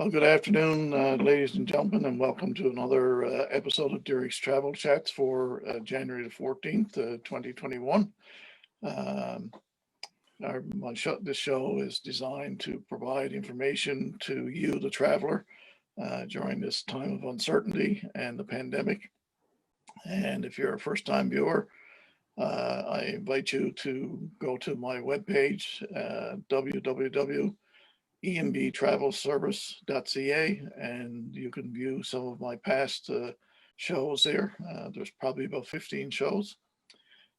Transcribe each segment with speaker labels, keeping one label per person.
Speaker 1: Well, good afternoon, ladies and gentlemen, and welcome to another episode of Derek's Travel Chats for January the 14th, 2021. This show is designed to provide information to you, the traveler, during this time of uncertainty and the pandemic. And if you're a first-time viewer, I invite you to go to my webpage, www.embtravelservice.ca, and you can view some of my past shows there. There's probably about 15 shows.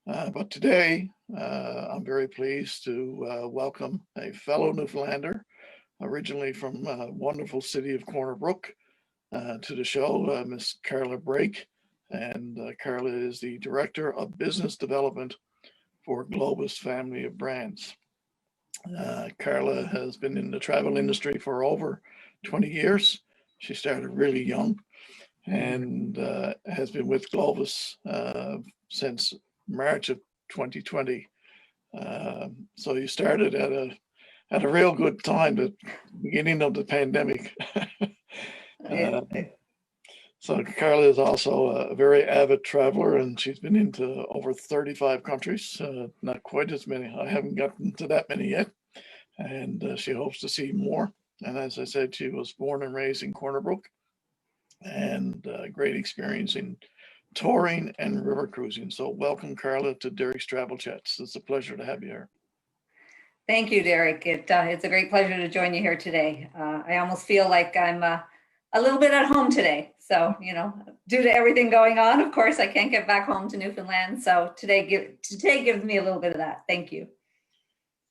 Speaker 1: But today, I'm very pleased to welcome a fellow Newfoundlander, originally from wonderful city of Corner Brook, to the show, Miss Carla Brake. And Carla is the Director of Business Development for Globus family of brands. Carla has been in the travel industry for over 20 years. She started really young and has been with Globus since March of 2020. So you started at a real good time, the beginning of the pandemic. So Carla is also a very avid traveler, and she's been into over 35 countries, not quite as many. I haven't gotten to that many yet, and she hopes to see more. And as I said, she was born and raised in Corner Brook, and great experience in touring and river cruising. So welcome, Carla, to Derek's Travel Chats. It's a pleasure to have you here.
Speaker 2: Thank you, Derek. It's a great pleasure to join you here today. I almost feel like I'm a little bit at home today. So, due to everything going on, of course, I can't get back home to Newfoundland. So today gives me a little bit of that. Thank you.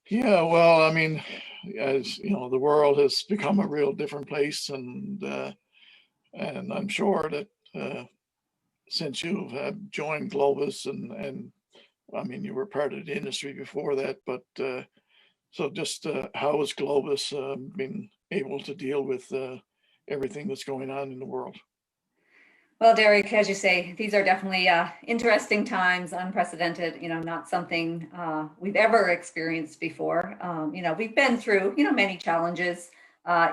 Speaker 1: Yeah, well, I mean, as you know, the world has become a real different place, and I'm sure that since you have joined Globus, and I mean, you were part of the industry before that, but so just how has Globus been able to deal with everything that's going on in the world?
Speaker 2: Well, Derek, as you say, these are definitely interesting times, unprecedented, not something we've ever experienced before. We've been through, many challenges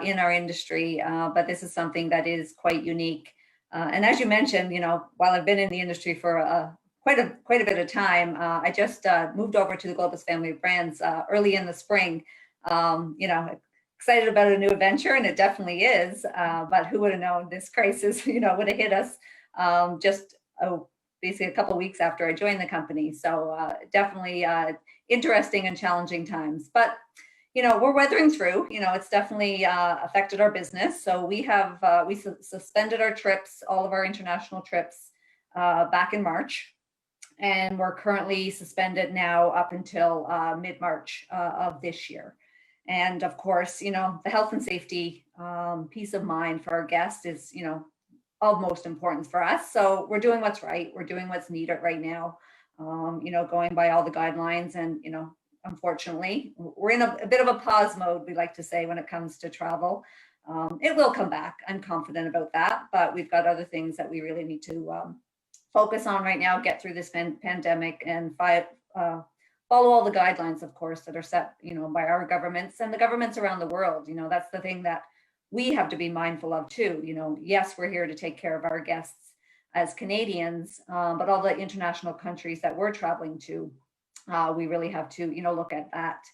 Speaker 2: in our industry, but this is something that is quite unique. And as you mentioned, while I've been in the industry for quite a bit of time, I just moved over to the Globus family of brands early in the spring. Excited about a new adventure, and it definitely is. But who would have known this crisis, would have hit us basically a couple of weeks after I joined the company. So definitely interesting and challenging times. But we're weathering through. It's definitely affected our business. So we have suspended our trips, all of our international trips, back in March, and we're currently suspended now up until mid-March of this year. And of course, the health and safety, peace of mind for our guests is, of most importance for us. So we're doing what's right. We're doing what's needed right now, going by all the guidelines. And, unfortunately, we're in a bit of a pause mode, we like to say, when it comes to travel. It will come back. I'm confident about that. But we've got other things that we really need to focus on right now, get through this pandemic and follow all the guidelines, of course, that are set, by our governments and the governments around the world. That's the thing that we have to be mindful of too. Yes, we're here to take care of our guests as Canadians, but all the international countries that we're traveling to, we really have to, look at that.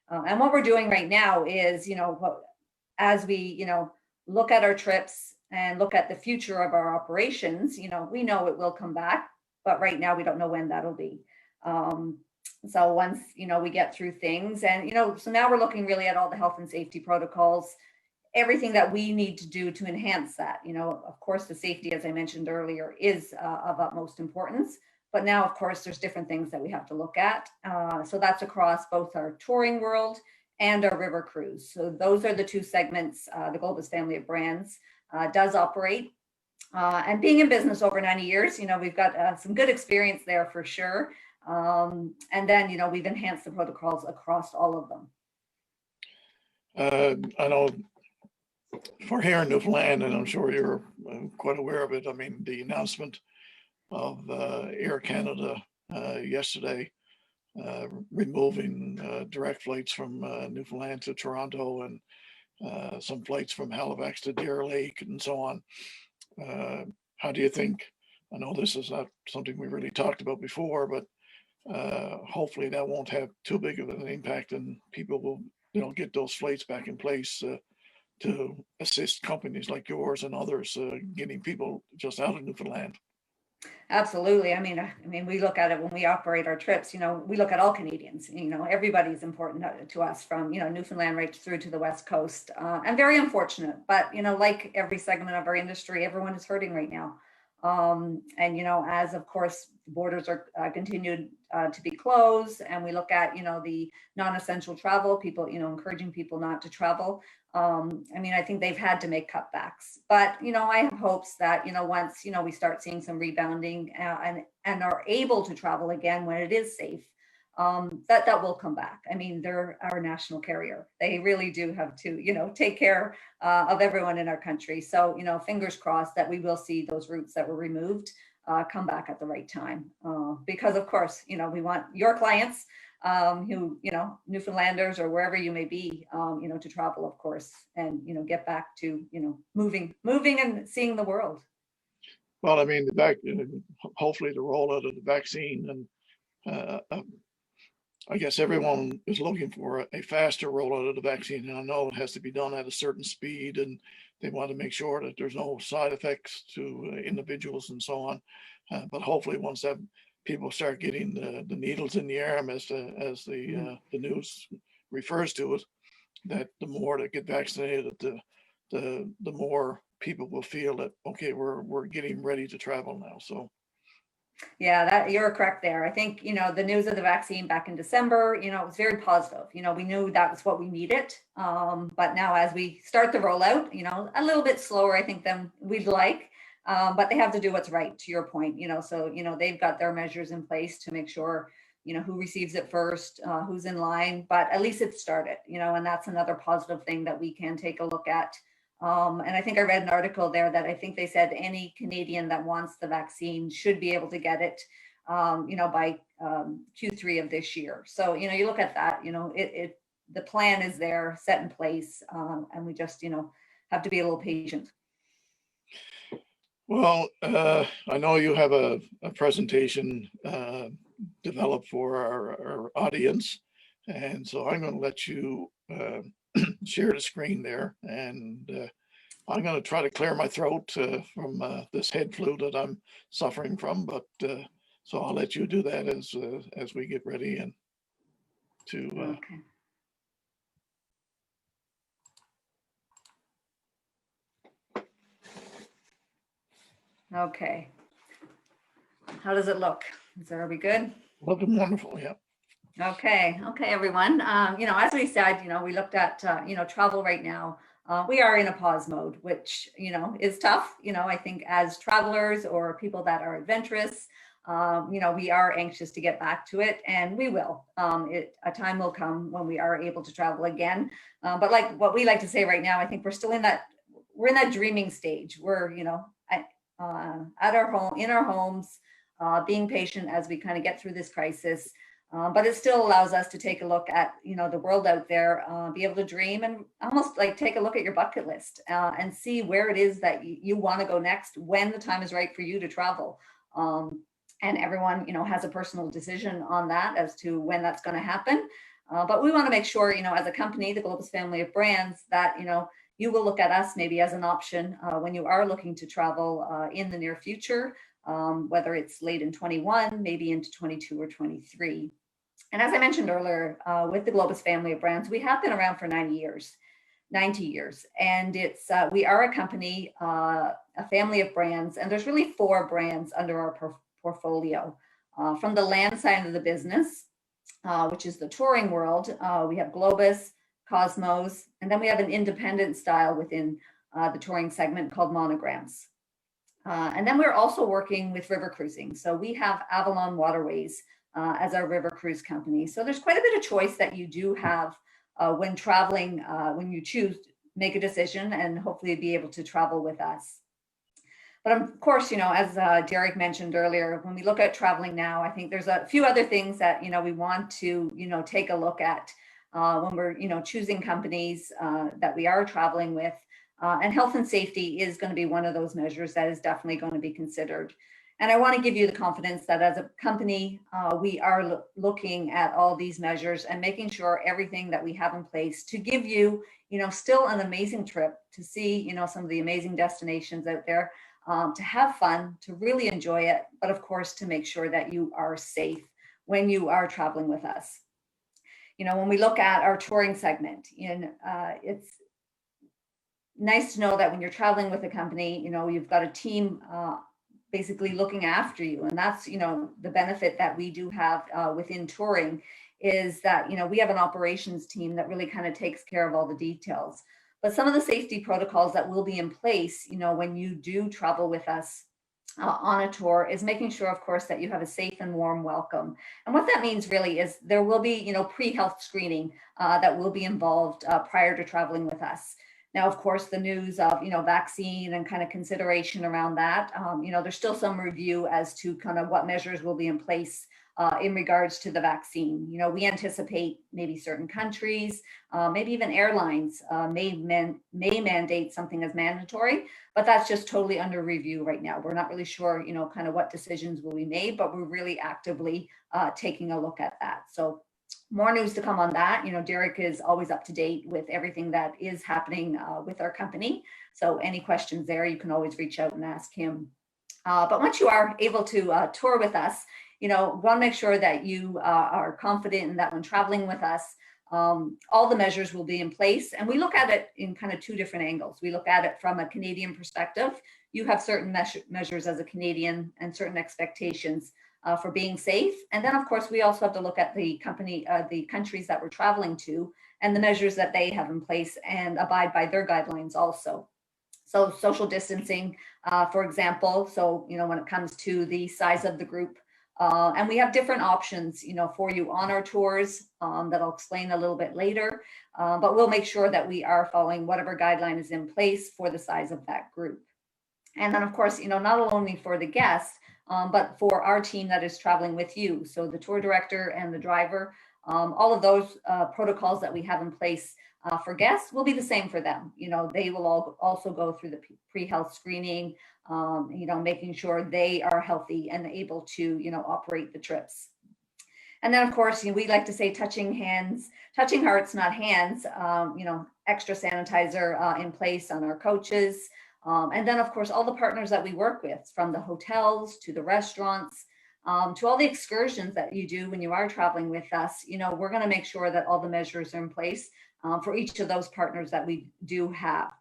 Speaker 2: And what we're doing right now is, as we, look at our trips and look at the future of our operations, we know it will come back, but right now we don't know when that'll be. So once, we get through things and, so now we're looking really at all the health and safety protocols, everything that we need to do to enhance that. Of course, the safety, as I mentioned earlier, is of utmost importance. But now, of course, there's different things that we have to look at. So that's across both our touring world and our river cruise. So those are the two segments the Globus family of brands does operate. And being in business over 90 years, we've got some good experience there for sure. And then, we've enhanced the protocols across all of them.
Speaker 1: I know for here in Newfoundland, and I'm sure you're quite aware of it, I mean, the announcement of Air Canada yesterday removing direct flights from Newfoundland to Toronto, and some flights from Halifax to Deer Lake and so on. How do you think? I know this is not something we really talked about before, but hopefully that won't have too big of an impact, and people will, get those flights back in place to assist companies like yours and others getting people just out of Newfoundland.
Speaker 2: Absolutely. I mean, we look at it when we operate our trips. We look at all Canadians. Everybody's important to us, from Newfoundland right through to the West Coast. And very unfortunate, but like every segment of our industry, everyone is hurting right now. And as of course borders are continued to be closed, and we look at the non-essential travel, people encouraging people not to travel. I think they've had to make cutbacks, but I have hopes that once we start seeing some rebounding and are able to travel again when it is safe, that will come back. I mean, they're our national carrier. They really do have to take care of everyone in our country. So fingers crossed that we will see those routes that were removed come back at the right time, because of course we want your clients who Newfoundlanders or wherever you may be, to travel, of course, and get back to moving and seeing the world.
Speaker 1: Well, I mean, hopefully the rollout of the vaccine, and I guess everyone is looking for a faster rollout of the vaccine, and I know it has to be done at a certain speed, and they want to make sure that there's no side effects to individuals and so on. But hopefully, once that people start getting the needles in the arm, as the news refers to it, that the more that get vaccinated, the more people will feel that, okay, we're getting ready to travel now. So.
Speaker 2: Yeah, that you're correct there. I think, the news of the vaccine back in December, it was very positive. We knew that was what we needed. But now as we start the rollout, a little bit slower, I think, than we'd like. But they have to do what's right, to your point, so, they've got their measures in place to make sure, who receives it first, who's in line, but at least it started, and that's another positive thing that we can take a look at. And I think I read an article there that I think they said any Canadian that wants the vaccine should be able to get it, by Q3 of this year. So, you look at that, the plan is there, set in place, and we just, have to be a little patient.
Speaker 1: Well, I know you have a presentation developed for our audience, and so I'm going to let you share the screen there, and I'm going to try to clear my throat from this head flu that I'm suffering from. But so I'll let you do that as we get ready and to.
Speaker 2: Okay. Okay. How does it look? Are we good?
Speaker 1: Looking wonderful, yeah.
Speaker 2: Okay, everyone. As we said, we looked at, travel right now. We are in a pause mode, which, is tough. I think as travelers or people that are adventurous, we are anxious to get back to it, and we will. A time will come when we are able to travel again. But like what we like to say right now, I think we're in that dreaming stage. We're, at our home, in our homes, being patient as we kind of get through this crisis. But it still allows us to take a look at, the world out there, be able to dream and almost like take a look at your bucket list and see where it is that you want to go next when the time is right for you to travel. And everyone, has a personal decision on that as to when that's going to happen. But we want to make sure, as a company, the Globus family of brands, that, you will look at us maybe as an option when you are looking to travel in the near future, whether it's late in 21, maybe into 22 or 23. And as I mentioned earlier, with the Globus family of brands, we have been around for 90 years. And it's we are a company, a family of brands, and there's really 4 brands under our portfolio. From the land side of the business, which is the touring world, we have Globus, Cosmos, and then we have an independent style within the touring segment called Monograms. And then we're also working with river cruising. So we have Avalon Waterways as our river cruise company. So there's quite a bit of choice that you do have when traveling, when you choose to make a decision and hopefully be able to travel with us. But of course, as Derek mentioned earlier, when we look at traveling now, I think there's a few other things that, we want to, take a look at. when we're, choosing companies that we are traveling with. And health and safety is going to be one of those measures that is definitely going to be considered. And I want to give you the confidence that as a company, we are looking at all these measures and making sure everything that we have in place to give you, still an amazing trip, to see, some of the amazing destinations out there, to have fun, to really enjoy it, but of course, to make sure that you are safe when you are traveling with us. When we look at our touring segment, it's nice to know that when you're traveling with a company, you've got a team basically looking after you. And that's, the benefit that we do have within touring is that, we have an operations team that really kind of takes care of all the details. But some of the safety protocols that will be in place, when you do travel with us on a tour, is making sure, of course, that you have a safe and warm welcome. And what that means really is there will be, pre-health screening that will be involved prior to traveling with us. Now, of course, the news of, vaccine and kind of consideration around that, there's still some review as to kind of what measures will be in place in regards to the vaccine. We anticipate maybe certain countries, maybe even airlines may mandate something as mandatory, but that's just totally under review right now. We're not really sure, kind of what decisions will be made, but we're really actively taking a look at that. So more news to come on that. Derek is always up to date with everything that is happening with our company. So any questions there, you can always reach out and ask him. But once you are able to tour with us, want to make sure that you are confident in that when traveling with us, all the measures will be in place. And we look at it in kind of two different angles. We look at it from a Canadian perspective. You have certain measures as a Canadian and certain expectations for being safe. And then, of course, we also have to look at the countries that we're traveling to and the measures that they have in place and abide by their guidelines also. So social distancing, for example, so, when it comes to the size of the group, and we have different options, for you on our tours that I'll explain a little bit later, but we'll make sure that we are following whatever guideline is in place for the size of that group. And then, of course, not only for the guests, but for our team that is traveling with you. So the tour director and the driver, all of those protocols that we have in place for guests will be the same for them. They will also go through the pre-health screening, making sure they are healthy and able to, operate the trips. And then, of course, we like to say touching hearts, not hands, extra sanitizer in place on our coaches. And then, of course, all the partners that we work with, from the hotels to the restaurants, to all the excursions that you do when you are traveling with us, we're going to make sure that all the measures are in place for each of those partners that we do have.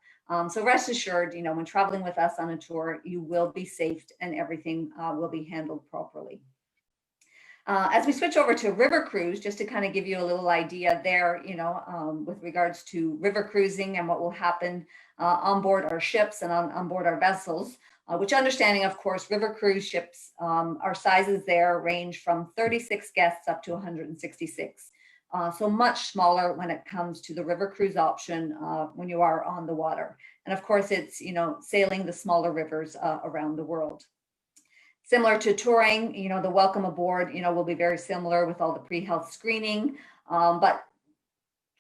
Speaker 2: So rest assured, when traveling with us on a tour, you will be safe and everything will be handled properly. As we switch over to river cruise, just to kind of give you a little idea there, with regards to river cruising and what will happen on board our ships and on board our vessels, which, understanding, of course, river cruise ships, our sizes there range from 36 guests up to 166. So much smaller when it comes to the river cruise option when you are on the water. And of course, it's, sailing the smaller rivers around the world. Similar to touring, the welcome aboard, will be very similar with all the pre-health screening, but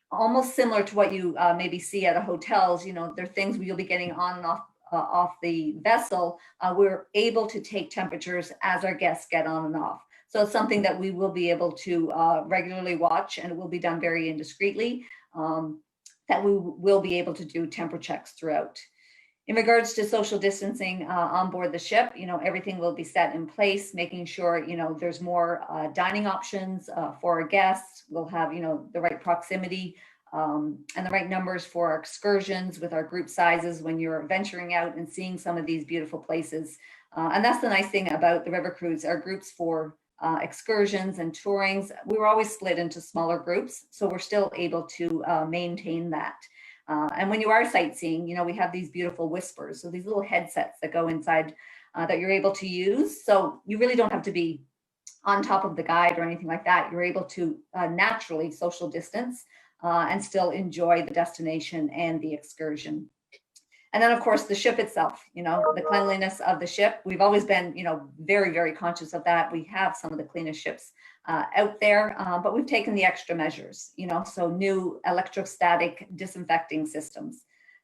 Speaker 2: almost similar to what you maybe see at a hotels. There are things you'll be getting on and off the vessel. We're able to take temperatures as our guests get on and off. So it's something that we will be able to regularly watch, and it will be done very indiscreetly, that we will be able to do temper checks throughout. In regards to social distancing on board the ship, everything will be set in place, making sure, there's more dining options for our guests. We'll have, the right proximity and the right numbers for our excursions with our group sizes when you're venturing out and seeing some of these beautiful places. And that's the nice thing about the river cruise. Our groups for excursions and tourings, we were always split into smaller groups, so we're still able to maintain that. And when you are sightseeing, we have these beautiful whispers. So these little headsets that go inside that you're able to use. So you really don't have to be on top of the guide or anything like that. You're able to naturally social distance and still enjoy the destination and the excursion. And then, of course, the ship itself, the cleanliness of the ship. We've always been, very, very conscious of that. We have some of the cleanest ships out there, but we've taken the extra measures, so new electrostatic disinfecting systems.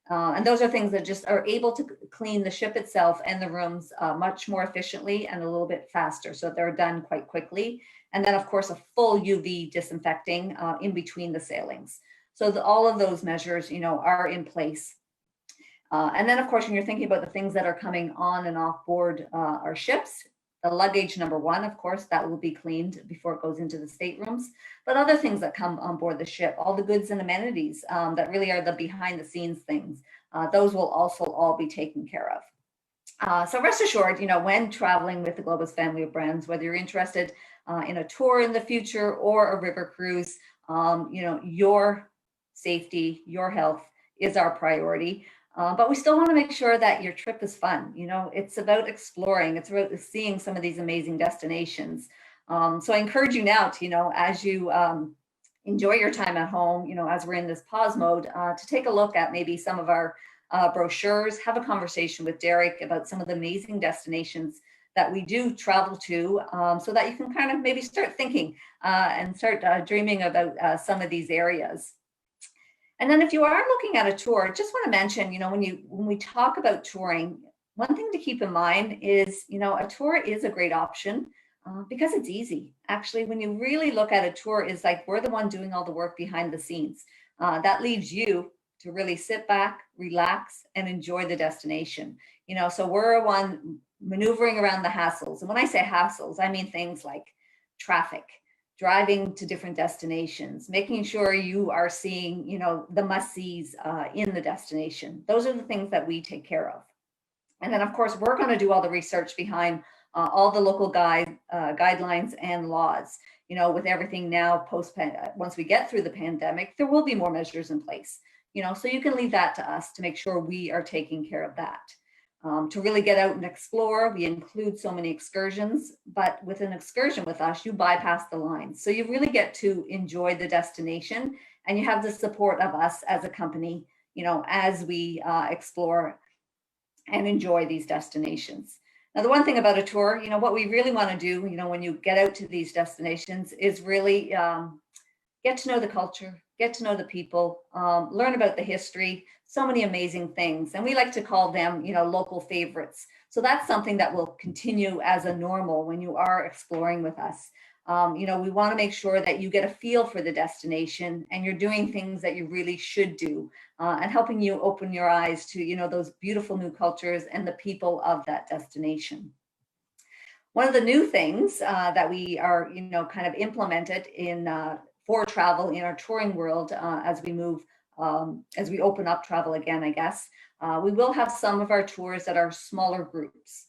Speaker 2: And those are things that just are able to clean the ship itself and the rooms much more efficiently and a little bit faster. So they're done quite quickly. And then, of course, a full UV disinfecting in between the sailings. So all of those measures, are in place. And then, of course, when you're thinking about the things that are coming on and off board our ships, the luggage number one, of course, that will be cleaned before it goes into the staterooms. But other things that come on board the ship, all the goods and amenities that really are the behind the scenes things, those will also all be taken care of. So rest assured, when traveling with the Globus family of brands, whether you're interested in a tour in the future or a river cruise, your safety, your health is our priority. But we still want to make sure that your trip is fun. It's about exploring. It's about seeing some of these amazing destinations. So I encourage you now to, as you enjoy your time at home, as we're in this pause mode, to take a look at maybe some of our brochures, have a conversation with Derek about some of the amazing destinations that we do travel to, so that you can kind of maybe start thinking and start dreaming about some of these areas. And then if you are looking at a tour, just want to mention, when we talk about touring, one thing to keep in mind is, a tour is a great option because it's easy. Actually, when you really look at a tour, is like we're the one doing all the work behind the scenes. That leaves you to really sit back, relax, and enjoy the destination. So we're one maneuvering around the hassles. And when I say hassles, I mean things like traffic, driving to different destinations, making sure you are seeing, the must-sees in the destination. Those are the things that we take care of. And then, of course, we're going to do all the research behind all the local guidelines and laws. With everything now once we get through the pandemic, there will be more measures in place. So you can leave that to us to make sure we are taking care of that. To really get out and explore, we include so many excursions, but with an excursion with us, you bypass the lines. So you really get to enjoy the destination, and you have the support of us as a company, as we explore and enjoy these destinations. Now, the one thing about a tour, what we really want to do, when you get out to these destinations is really get to know the culture, get to know the people, learn about the history, so many amazing things. And we like to call them, local favorites. So that's something that will continue as a normal when you are exploring with us. We want to make sure that you get a feel for the destination and you're doing things that you really should do, and helping you open your eyes to, those beautiful new cultures and the people of that destination. One of the new things that we are, kind of implemented in for travel in our touring world as we move, as we open up travel again, I guess, we will have some of our tours that are smaller groups.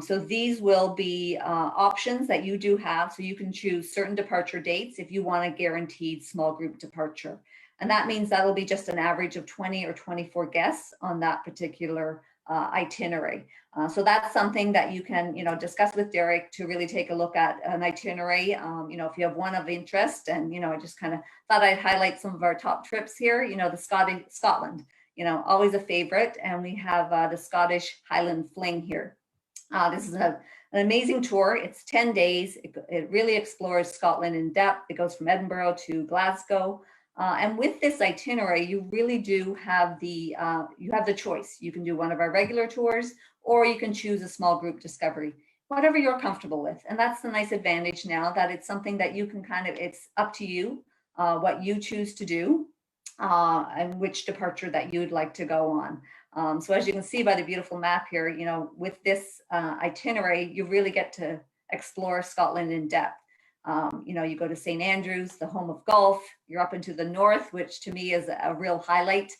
Speaker 2: So these will be options that you do have. So you can choose certain departure dates if you want a guaranteed small group departure. And that means that'll be just an average of 20 or 24 guests on that particular itinerary. So that's something that you can, discuss with Derek to really take a look at an itinerary. If you have one of interest, and, I just kind of thought I'd highlight some of our top trips here, the Scotland, always a favorite. And we have the Scottish Highland Fling here. This is an amazing tour. It's 10 days. It really explores Scotland in depth. It goes from Edinburgh to Glasgow. And with this itinerary, you really do have the choice. You can do one of our regular tours, or you can choose a small group discovery, whatever you're comfortable with. And that's the nice advantage now, that it's something that you can it's up to you, what you choose to do, and which departure that you'd like to go on. So as you can see by the beautiful map here, with this itinerary, you really get to explore Scotland in depth. You go to St. Andrews, the home of golf. You're up into the north, which to me is a real highlight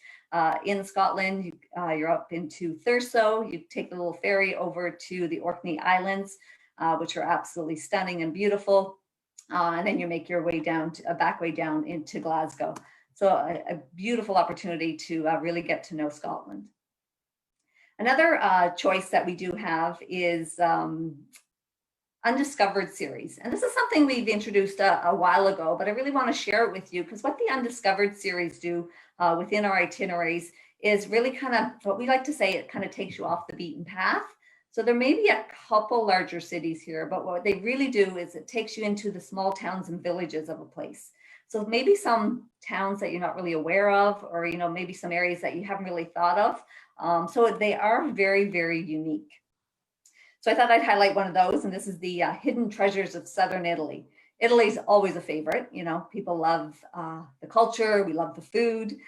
Speaker 2: in Scotland. You're up into Thurso. You take the little ferry over to the Orkney Islands, which are absolutely stunning and beautiful. And then you make your way down, a back way down into Glasgow. So a beautiful opportunity to really get to know Scotland. Another choice that we do have is Undiscovered Series. And this is something we've introduced a while ago, but I really want to share it with you, because what the Undiscovered Series do within our itineraries is really kind of, what we like to say, it kind of takes you off the beaten path. So there may be a couple larger cities here, but what they really do is it takes you into the small towns and villages of a place. So maybe some towns that you're not really aware of, or maybe some areas that you haven't really thought of. So they are very, very unique. So I thought I'd highlight one of those, and this is the hidden treasures of southern Italy. Italy's always a favorite. People love the culture, we love the food.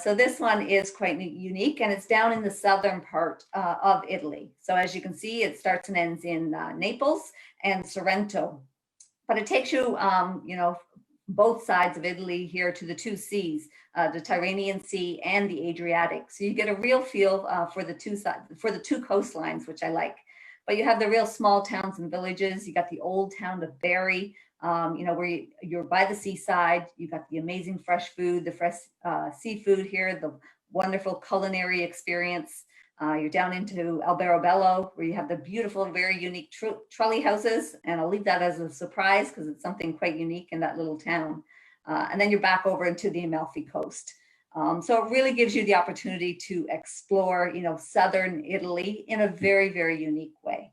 Speaker 2: So this one is quite unique, and it's down in the southern part of Italy. So as you can see, it starts and ends in Naples and Sorrento. But it takes you, both sides of Italy here to the two seas, the Tyrrhenian Sea and the Adriatic. So you get a real feel for the two sides, for the two coastlines, which I like. But you have the real small towns and villages. You got the old town of Bari, where you're by the seaside. You got the amazing fresh food, the fresh seafood here, the wonderful culinary experience. You're down into Alberobello, where you have the beautiful, very unique trolley houses. And I'll leave that as a surprise because it's something quite unique in that little town. And then you're back over into the Amalfi Coast. So it really gives you the opportunity to explore, southern Italy in a very, very unique way.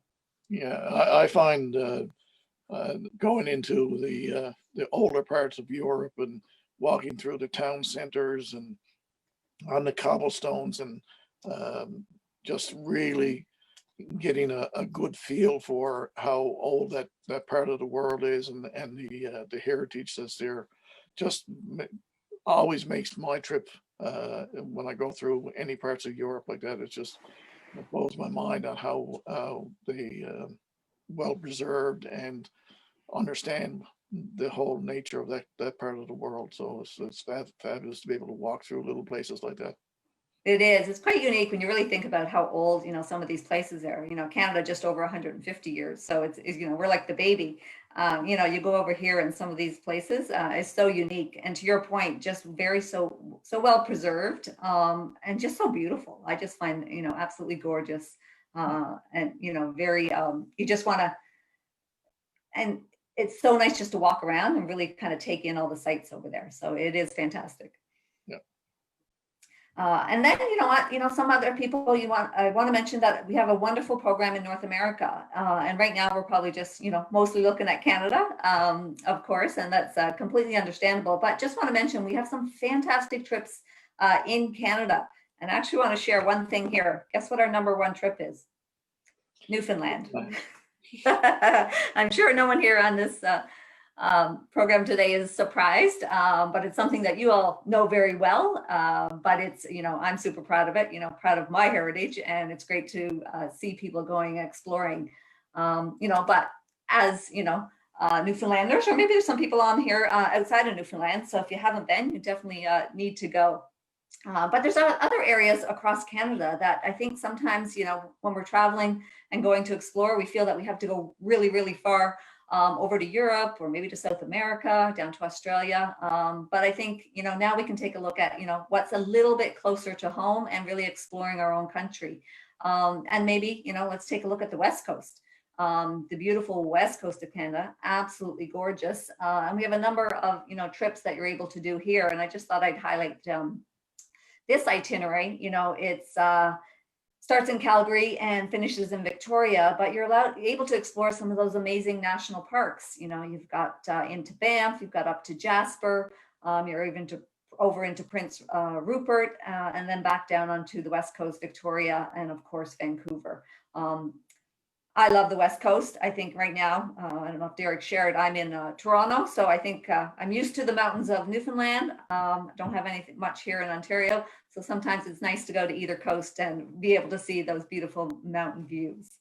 Speaker 1: Yeah, I find going into the older parts of Europe and walking through the town centers and on the cobblestones and just really getting a good feel for how old that part of the world is and the heritage that's there just always makes my trip when I go through any parts of Europe like that. It blows my mind on how they well preserved and understand the whole nature of that part of the world. So it's fabulous to be able to walk through little places like that.
Speaker 2: It is. It's quite unique when you really think about how old, some of these places are. Canada just over 150 years. So it's we're like the baby. You go over here and some of these places is so unique. And to your point, just very so well preserved and just so beautiful. I just find, absolutely gorgeous and, very, you just want to, and it's so nice just to walk around and really kind of take in all the sights over there. So it is fantastic. And then, some other people I want to mention that we have a wonderful program in North America. And right now we're probably just, mostly looking at Canada, of course, and that's completely understandable. But just want to mention we have some fantastic trips in Canada. And I actually want to share one thing here. Guess what our #1 trip is? Newfoundland. I'm sure no one here on this program today is surprised, but it's something that you all know very well. But it's, I'm super proud of it, proud of my heritage, and it's great to see people going exploring, but as, Newfoundlanders, or maybe there's some people on here outside of Newfoundland. So if you haven't been, you definitely need to go. But there's other areas across Canada that I think sometimes, when we're traveling and going to explore, we feel that we have to go really, really far over to Europe or maybe to South America, down to Australia. But I think, now we can take a look at, what's a little bit closer to home and really exploring our own country. And maybe, let's take a look at the West Coast. The beautiful West Coast of Canada, absolutely gorgeous. And we have a number of, trips that you're able to do here. And I just thought I'd highlight this itinerary. It's starts in Calgary and finishes in Victoria, but you're able to explore some of those amazing national parks. You've got into Banff, you've got up to Jasper, you're even over into Prince Rupert, and then back down onto the West Coast, Victoria, and of course, Vancouver. I love the West Coast. I think right now, I don't know if Derek shared, I'm in Toronto. So I think I'm used to the mountains of Newfoundland. Don't have anything much here in Ontario. So sometimes it's nice to go to either coast and be able to see those beautiful mountain views.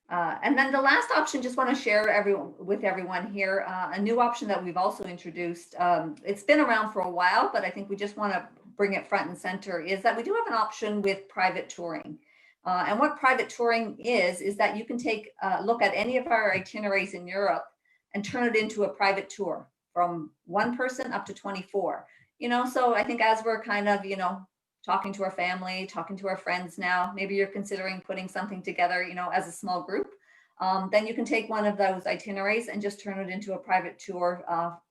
Speaker 2: And then the last option, just want to share with everyone here, a new option that we've also introduced. It's been around for a while, but I think we just want to bring it front and center, is that we do have an option with private touring. And what private touring is that you can take a look at any of our itineraries in Europe and turn it into a private tour from one person up to 24. So I think as we're kind of, talking to our family, talking to our friends now, maybe you're considering putting something together, as a small group, then you can take one of those itineraries and just turn it into a private tour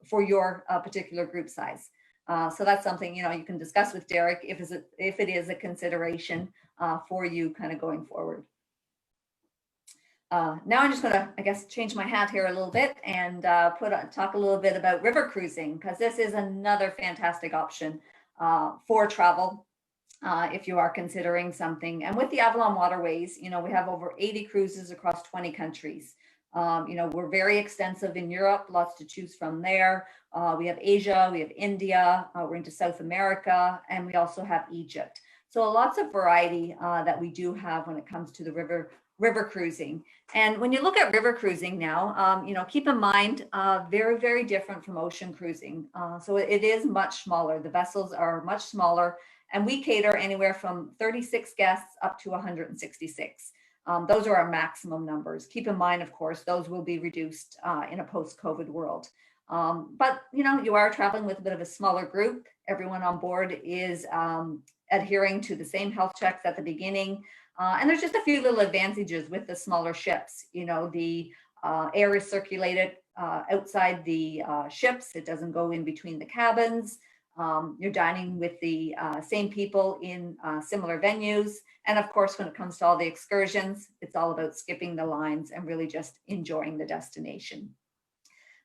Speaker 2: for your particular group size. So that's something, you can discuss with Derek if it is a consideration for you kind of going forward. Now I'm just going to, I guess, change my hat here a little bit and talk a little bit about river cruising, because this is another fantastic option for travel if you are considering something. And with the Avalon Waterways, we have over 80 cruises across 20 countries. We're very extensive in Europe, lots to choose from there. We have Asia, we have India, we're into South America, and we also have Egypt. So lots of variety that we do have when it comes to the river cruising. And when you look at river cruising now, keep in mind, very, very different from ocean cruising. So it is much smaller. The vessels are much smaller, and we cater anywhere from 36 guests up to 166. Those are our maximum numbers. Keep in mind, of course, those will be reduced in a post-COVID world. But, you are traveling with a bit of a smaller group. Everyone on board is adhering to the same health checks at the beginning. And there's just a few little advantages with the smaller ships. The air is circulated outside the ships. It doesn't go in between the cabins. You're dining with the same people in similar venues. And of course, when it comes to all the excursions, it's all about skipping the lines and really just enjoying the destination.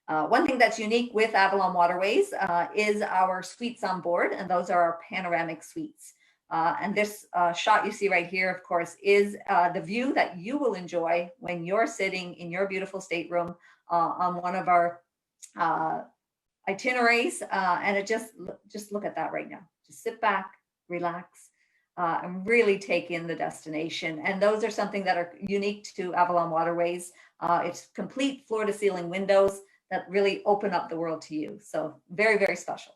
Speaker 2: One thing that's unique with Avalon Waterways is our suites on board, and those are our Panoramic Suites. And this shot you see right here, of course, is the view that you will enjoy when you're sitting in your beautiful stateroom on one of our itineraries. And it just look at that right now. Just sit back, relax, and really take in the destination. And those are something that are unique to Avalon Waterways. It's complete floor to ceiling windows that really open up the world to you. So very, very special.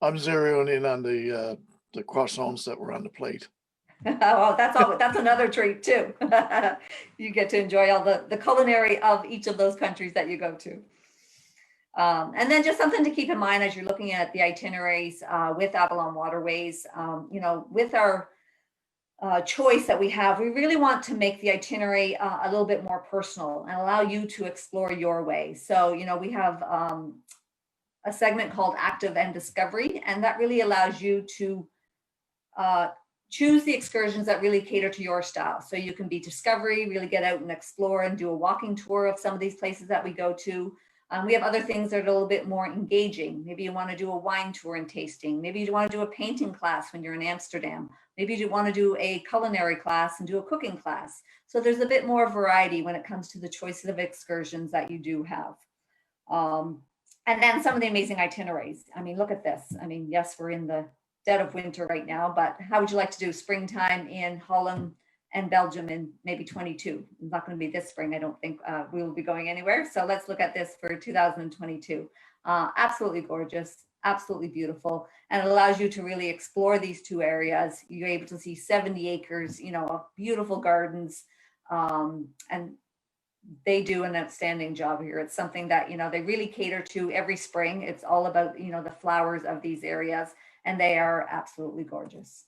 Speaker 1: I'm zeroing in on the croissants that were on the plate.
Speaker 2: Oh, that's another treat too. You get to enjoy all the culinary of each of those countries that you go to. And then just something to keep in mind as you're looking at the itineraries with Avalon Waterways, with our choice that we have, we really want to make the itinerary a little bit more personal and allow you to explore your way. So, we have a segment called Active and Discovery, and that really allows you to choose the excursions that really cater to your style. So you can be discovery, really get out and explore and do a walking tour of some of these places that we go to. We have other things that are a little bit more engaging. Maybe you want to do a wine tour and tasting. Maybe you want to do a painting class when you're in Amsterdam. Maybe you want to do a culinary class and do a cooking class. So there's a bit more variety when it comes to the choices of excursions that you do have. And then some of the amazing itineraries. I mean, look at this. I mean, yes, we're in the dead of winter right now, but how would you like to do springtime in Holland and Belgium in maybe 22? It's not going to be this spring. I don't think we will be going anywhere. So let's look at this for 2022. Absolutely gorgeous, absolutely beautiful. And it allows you to really explore these two areas. You're able to see 70 acres, of beautiful gardens. And they do an outstanding job here. It's something that, they really cater to every spring. It's all about, the flowers of these areas, and they are absolutely gorgeous.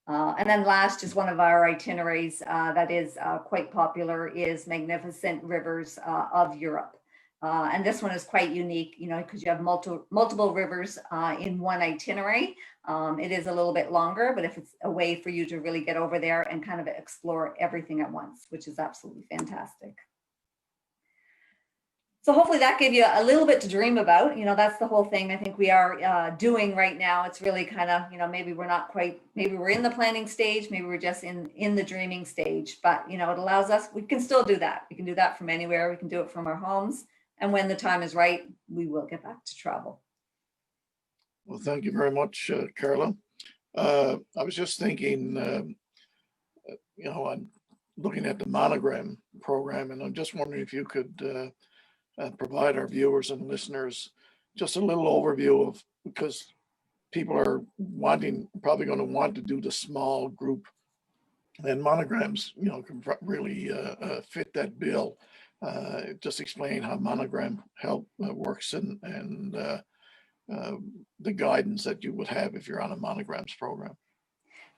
Speaker 2: And then last, just one of our itineraries that is quite popular is Magnificent Rivers of Europe. And this one is quite unique, because you have multiple rivers in one itinerary. It is a little bit longer, but if it's a way for you to really get over there and kind of explore everything at once, which is absolutely fantastic. So hopefully that gave you a little bit to dream about. That's the whole thing I think we are doing right now. It's really kind of, maybe we're not quite, maybe we're in the planning stage, maybe we're just in the dreaming stage, but, it allows us, we can still do that. We can do that from anywhere. We can do it from our homes. And when the time is right, we will get back to travel.
Speaker 1: Well, thank you very much, Carla. I was just thinking, I'm looking at the Monogram program, and I'm just wondering if you could provide our viewers and listeners just a little overview of, because people are probably going to want to do the small group, and Monograms, can really fit that bill. Just explain how Monogram works and the guidance that you would have if you're on a Monograms program.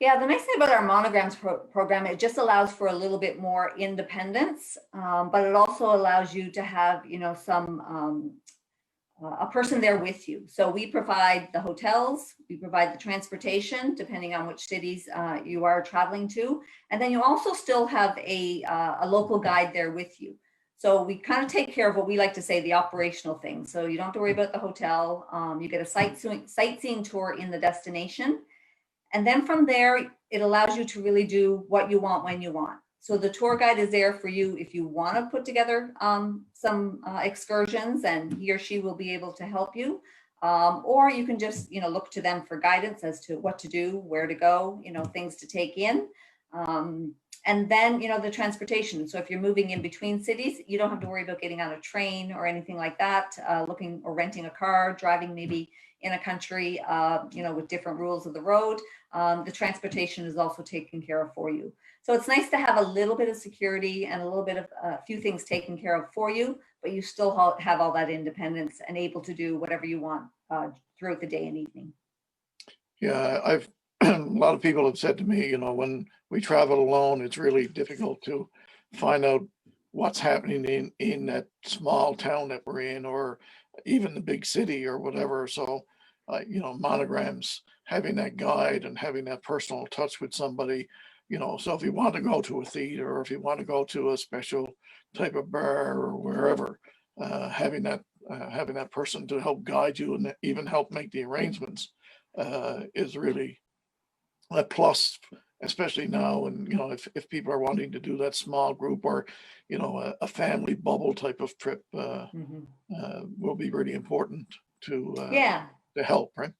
Speaker 2: Yeah, the nice thing about our Monograms program, it just allows for a little bit more independence, but it also allows you to have, some a person there with you. So we provide the hotels, we provide the transportation, depending on which cities you are traveling to. And then you also still have a local guide there with you. So we kind of take care of what we like to say, the operational things. So you don't have to worry about the hotel. You get a sightseeing tour in the destination. And then from there, it allows you to really do what you want when you want. So the tour guide is there for you if you want to put together some excursions, and he or she will be able to help you. Or you can just, look to them for guidance as to what to do, where to go, things to take in. And then, the transportation. So if you're moving in between cities, you don't have to worry about getting on a train or anything like that, looking or renting a car, driving maybe in a country, with different rules of the road. The transportation is also taken care of for you. So it's nice to have a little bit of security and a little bit of a few things taken care of for you, but you still have all that independence and able to do whatever you want throughout the day and evening.
Speaker 1: Yeah, I've a lot of people have said to me, when we travel alone, it's really difficult to find out what's happening in that small town that we're in, or even the big city or whatever. So, Monograms, having that guide and having that personal touch with somebody, so if you want to go to a theater, or if you want to go to a special type of bar or wherever, having that person to help guide you and even help make the arrangements is really a plus, especially now. And if people are wanting to do that small group, or a family bubble type of trip, will be really important to
Speaker 2: Yeah,
Speaker 1: help, right?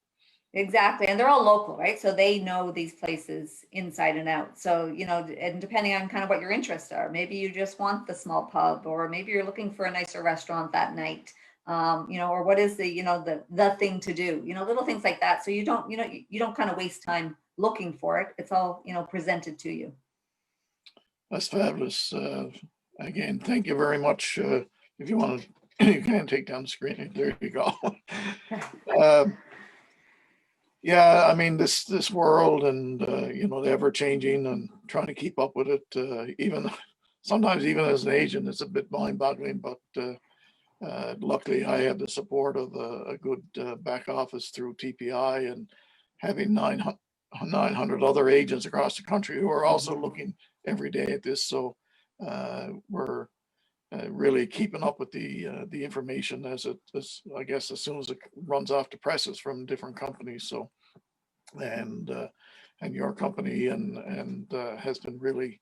Speaker 2: exactly. And they're all local, right? So they know these places inside and out. So, and depending on kind of what your interests are, maybe you just want the small pub, or maybe you're looking for a nicer restaurant that night. Or what is the thing to do, little things like that. So you don't kind of waste time looking for it. It's all, presented to you.
Speaker 1: That's fabulous. Again, thank you very much. If you want to, you can take down the screen. There you go. Yeah, I mean, this world, and the ever changing, and trying to keep up with it. Even sometimes, even as an agent, it's a bit mind boggling. But luckily, I have the support of a good back office through TPI, and having 900 other agents across the country who are also looking every day at this. So we're really keeping up with the information as I guess, as soon as it runs off the presses from different companies. So and your company and has been really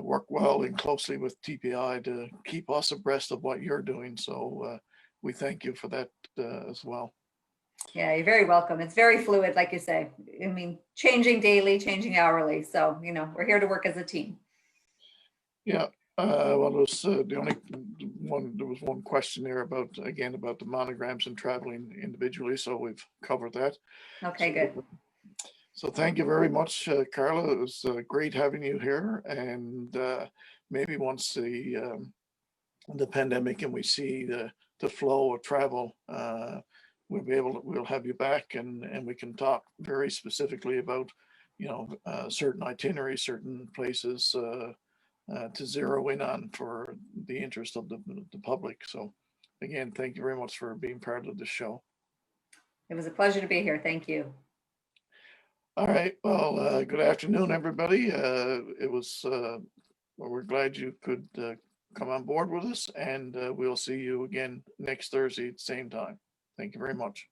Speaker 1: worked well and closely with TPI to keep us abreast of what you're doing. So we thank you for that as well.
Speaker 2: Yeah, you're very welcome. It's very fluid, like you say. I mean, changing daily, changing hourly. So, we're here to work as a team.
Speaker 1: Yeah. Well, it was the only one. There was one question there about the monograms and traveling individually. So we've covered that.
Speaker 2: Okay, good.
Speaker 1: So thank you very much, Carla. It was great having you here. And maybe once the pandemic and we see the flow of travel, we'll have you back, and we can talk very specifically about certain itineraries, certain places to zero in on for the interest of the public. So again, thank you very much for being part of the show.
Speaker 2: It was a pleasure to be here. Thank you.
Speaker 1: All right. Well, good afternoon, everybody. We're glad you could come on board with us, and we'll see you again next Thursday at the same time. Thank you very much.